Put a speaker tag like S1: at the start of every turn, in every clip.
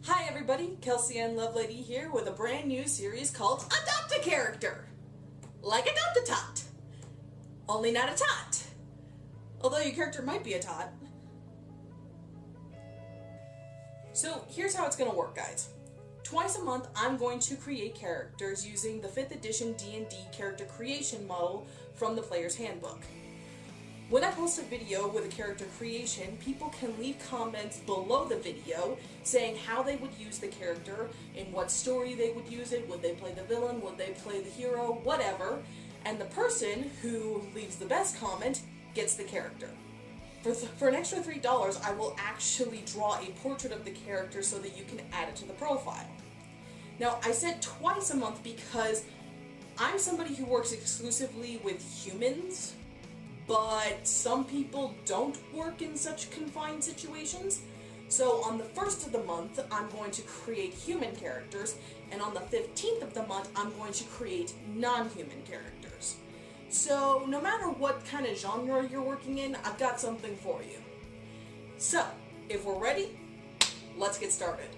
S1: Hi everybody, Kelsey Ann Lovelady here with a brand new series called Adopt a Character. Like Adopt a Tot. Only not a tot. Although your character might be a tot. So here's how it's going to work, guys. Twice a month I'm going to create characters using the 5th edition D&D character creation model from the Player's Handbook. When I post a video with a character creation, people can leave comments below the video saying how they would use the character, in what story they would use it, would they play the villain, would they play the hero, whatever, and the person who leaves the best comment gets the character. For an extra $3, I will actually draw a portrait of the character so that you can add it to the profile. Now, I said twice a month because I'm somebody who works exclusively with humans, but some people don't work in such confined situations. So on the 1st of the month, I'm going to create human characters, and on the 15th of the month, I'm going to create non-human characters. So no matter what kind of genre you're working in, I've got something for you. So, if we're ready, let's get started.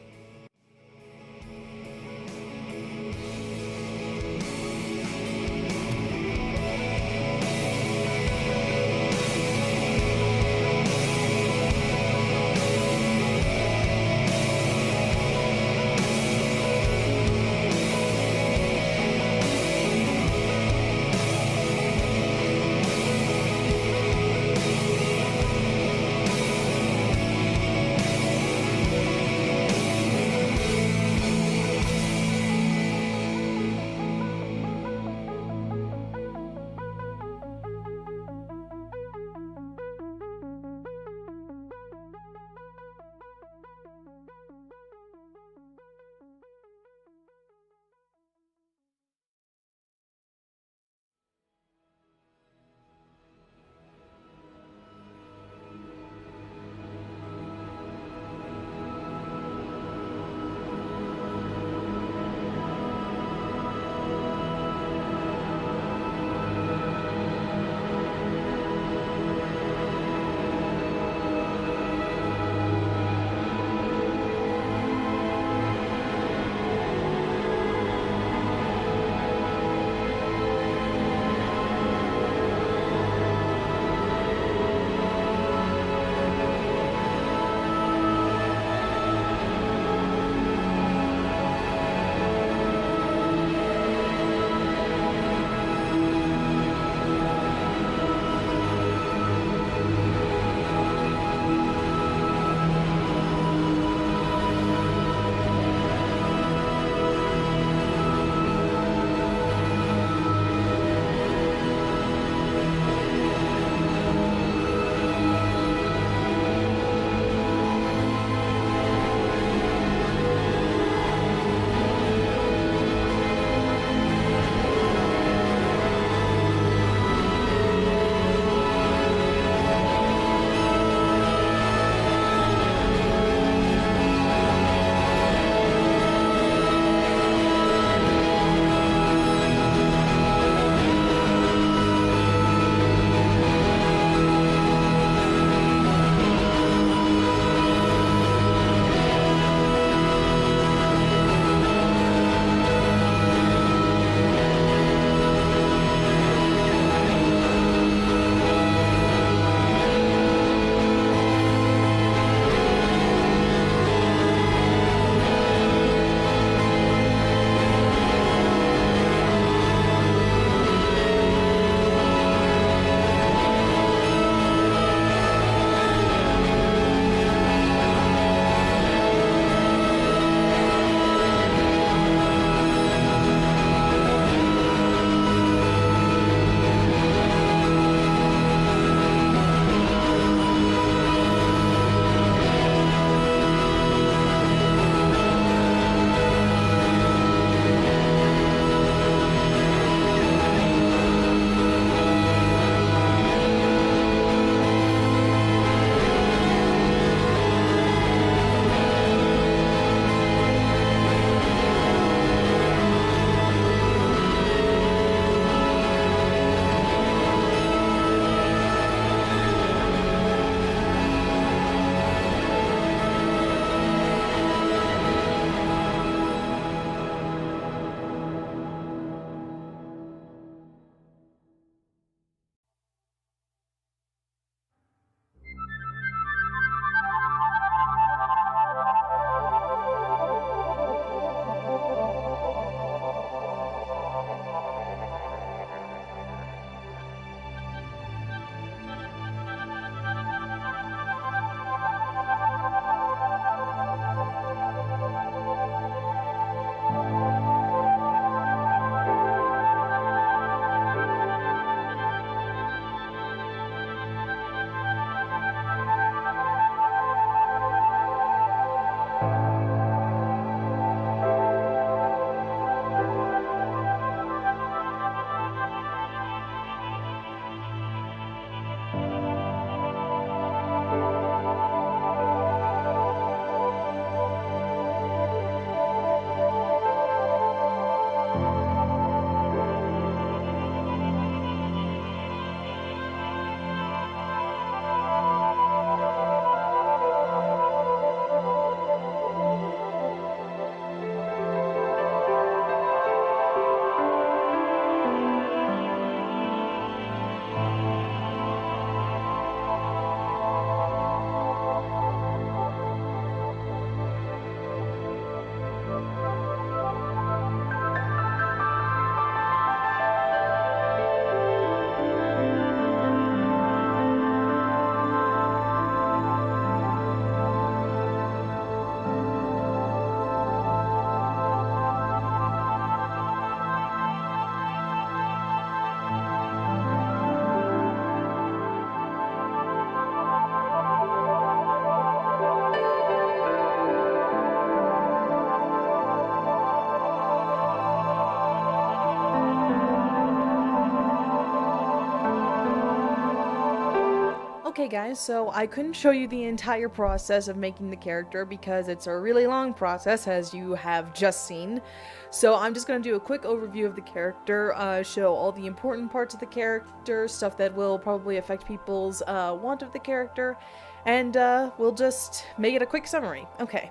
S2: Okay guys, so I couldn't show you the entire process of making the character because it's a really long process, as you have just seen. So I'm just going to do a quick overview of the character, show all the important parts of the character, stuff that will probably affect people's want of the character, and we'll just make it a quick summary. Okay,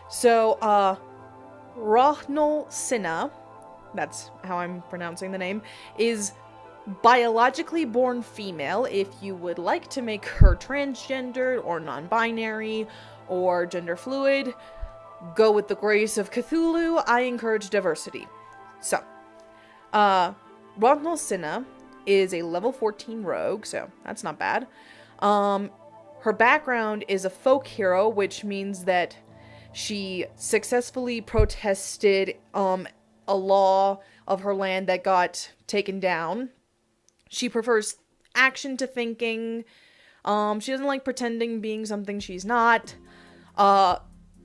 S2: so Rohnel Sinha, that's how I'm pronouncing the name, is biologically born female. If you would like to make her transgendered or non-binary or gender fluid, go with the grace of Cthulhu. I encourage diversity. So, Rohnel Sinha is a level 14 rogue, so that's not bad. Her background is a folk hero, which means that she successfully protested a law of her land that got taken down. She prefers action to thinking. She doesn't like pretending being something she's not.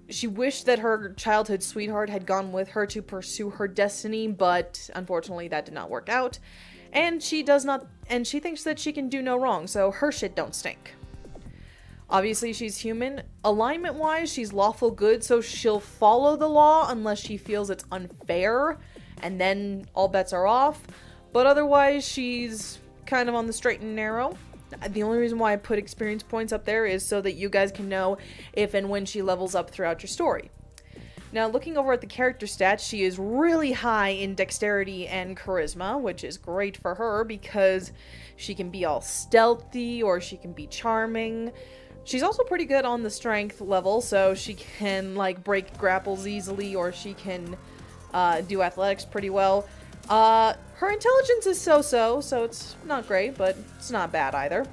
S2: She wished that her childhood sweetheart had gone with her to pursue her destiny, but unfortunately that did not work out. And she thinks that she can do no wrong, so her shit don't stink. Obviously she's human. Alignment-wise, she's lawful good, so she'll follow the law unless she feels it's unfair, and then all bets are off. But otherwise, she's kind of on the straight and narrow. The only reason why I put experience points up there is so that you guys can know if and when she levels up throughout your story. Now, looking over at the character stats, she is really high in dexterity and charisma, which is great for her because she can be all stealthy or she can be charming. She's also pretty good on the strength level, so she can, like, break grapples easily, or she can do athletics pretty well. Her intelligence is so-so, so it's not great, but it's not bad either.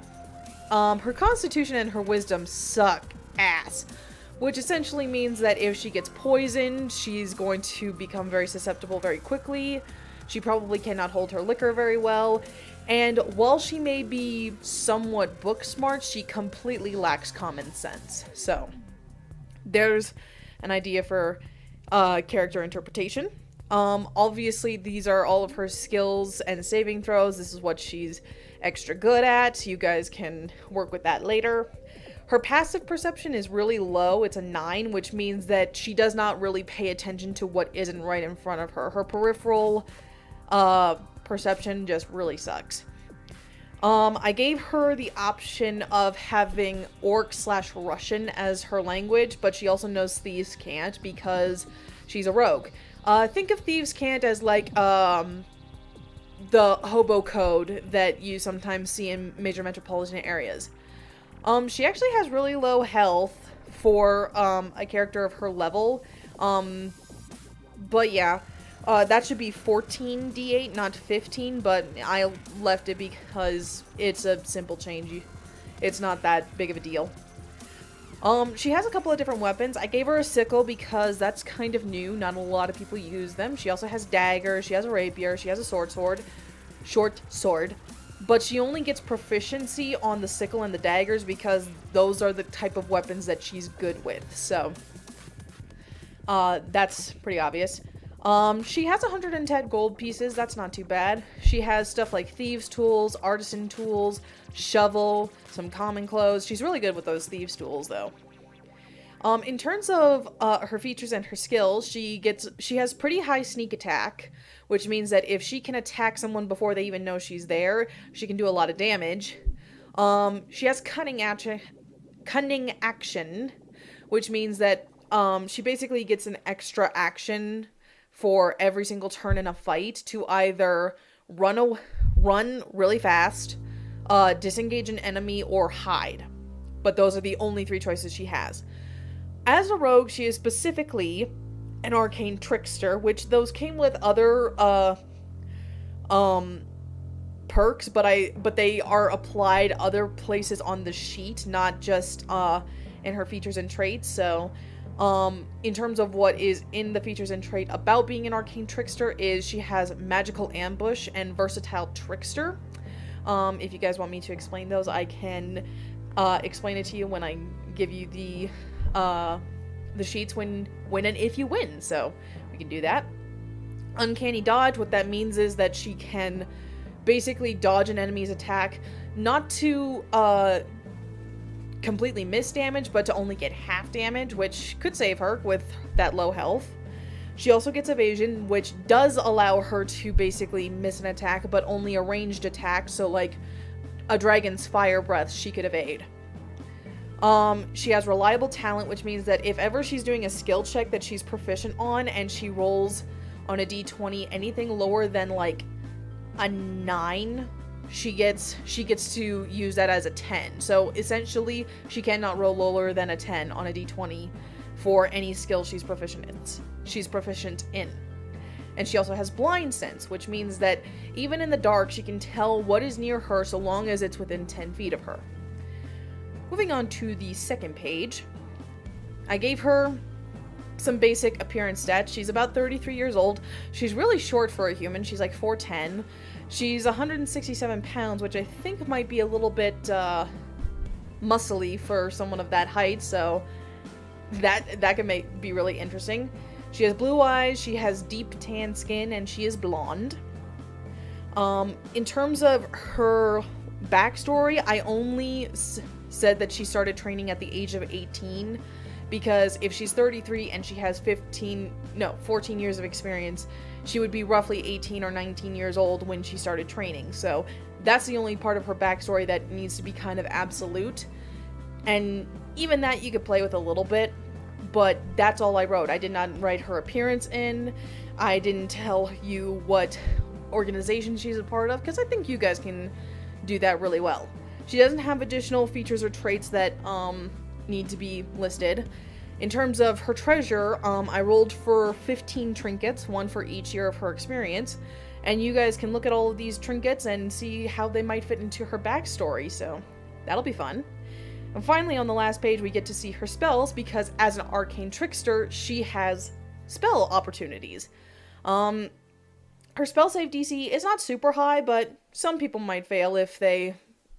S2: Her constitution and her wisdom suck ass, which essentially means that if she gets poisoned, she's going to become very susceptible very quickly. She probably cannot hold her liquor very well, and while she may be somewhat book smart, she completely lacks common sense. So, there's an idea for character interpretation. Obviously these are all of her skills and saving throws. This is what she's extra good at. You guys can work with that later. Her passive perception is really low. It's a 9, which means that she does not really pay attention to what isn't right in front of her. Her peripheral perception just really sucks. I gave her the option of having Orc/Russian as her language, but she also knows Thieves' Cant because she's a rogue. Think of Thieves' Cant as like the hobo code that you sometimes see in major metropolitan areas. She actually has really low health for a character of her level. But yeah, that should be 14 d8, not 15, but I left it because it's a simple change. It's not that big of a deal. She has a couple of different weapons. I gave her a sickle because that's kind of new. Not a lot of people use them. She also has daggers, she has a rapier, she has a short sword. But she only gets proficiency on the sickle and the daggers because those are the type of weapons that she's good with. So, that's pretty obvious. She has 110 gold pieces. That's not too bad. She has stuff like thieves' tools, artisan tools, shovel, some common clothes. She's really good with those thieves' tools, though. In terms of her features and her skills, she has pretty high sneak attack, which means that if she can attack someone before they even know she's there, she can do a lot of damage. She has cunning action, which means that she basically gets an extra action for every single turn in a fight to either run really fast, disengage an enemy, or hide. But those are the only 3 choices she has. As a rogue, she is specifically an arcane trickster, which those came with other perks, but they are applied other places on the sheet, not just in her features and traits. So in terms of what is in the features and trait about being an arcane trickster is she has magical ambush and versatile trickster. If you guys want me to explain those, I can explain it to you when I give you the sheets when and if you win, so we can do that. Uncanny dodge, what that means is that she can basically dodge an enemy's attack, not to completely miss damage, but to only get half damage, which could save her with that low health. She also gets evasion, which does allow her to basically miss an attack, but only a ranged attack, so like a dragon's fire breath she could evade. She has reliable talent, which means that if ever she's doing a skill check that she's proficient on and she rolls on a d20 anything lower than like a 9, she gets to use that as a 10. So essentially, she cannot roll lower than a 10 on a d20 for any skill she's proficient in. And she also has blind sense, which means that even in the dark, she can tell what is near her so long as it's within 10 feet of her. Moving on to the second page, I gave her some basic appearance stats. She's about 33 years old. She's really short for a human. She's like 4'10". She's 167 pounds, which I think might be a little bit muscly for someone of that height, so that can be really interesting. She has blue eyes, she has deep tan skin, and she is blonde. In terms of her backstory, I only said that she started training at the age of 18, because if she's 33 and she has 14 years of experience, she would be roughly 18 or 19 years old when she started training. So that's the only part of her backstory that needs to be kind of absolute. And even that you could play with a little bit, but that's all I wrote. I did not write her appearance in. I didn't tell you what organization she's a part of, because I think you guys can do that really well. She doesn't have additional features or traits that need to be listed. In terms of her treasure, I rolled for 15 trinkets, one for each year of her experience, and you guys can look at all of these trinkets and see how they might fit into her backstory, so that'll be fun. And finally, on the last page, we get to see her spells, because as an arcane trickster, she has spell opportunities. Her spell save DC is not super high, but some people might fail if they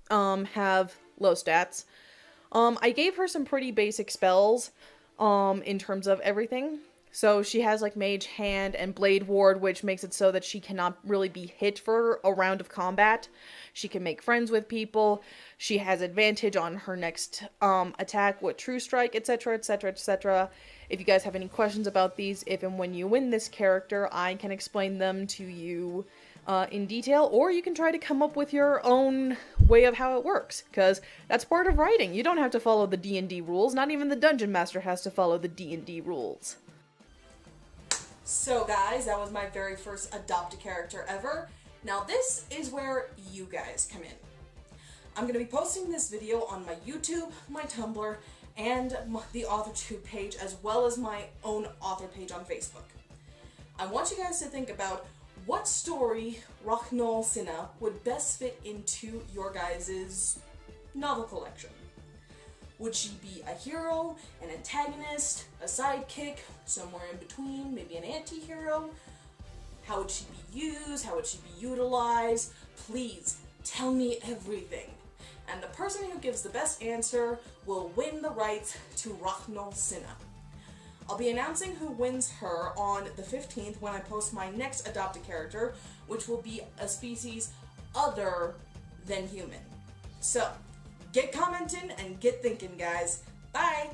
S2: have low stats. I gave her some pretty basic spells in terms of everything. So she has like Mage Hand and Blade Ward, which makes it so that she cannot really be hit for a round of combat. She can make friends with people. She has advantage on her next attack with True Strike, etc, etc, etc. If you guys have any questions about these, if and when you win this character, I can explain them to you in detail, or you can try to come up with your own way of how it works, because that's part of writing. You don't have to follow the D&D rules. Not even the Dungeon Master has to follow the D&D rules.
S1: So guys, that was my very first adopt a character ever. Now this is where you guys come in. I'm going to be posting this video on my YouTube, my Tumblr, and the AuthorTube page, as well as my own author page on Facebook. I want you guys to think about what story Rachnoll Sinna would best fit into your guys' novel collection. Would she be a hero, an antagonist, a sidekick, somewhere in between, maybe an anti-hero? How would she be used? How would she be utilized? Please, tell me everything. And the person who gives the best answer will win the rights to Rachnoll Sinna. I'll be announcing who wins her on the 15th when I post my next adopted character, which will be a species other than human. So, get commenting and get thinking, guys. Bye!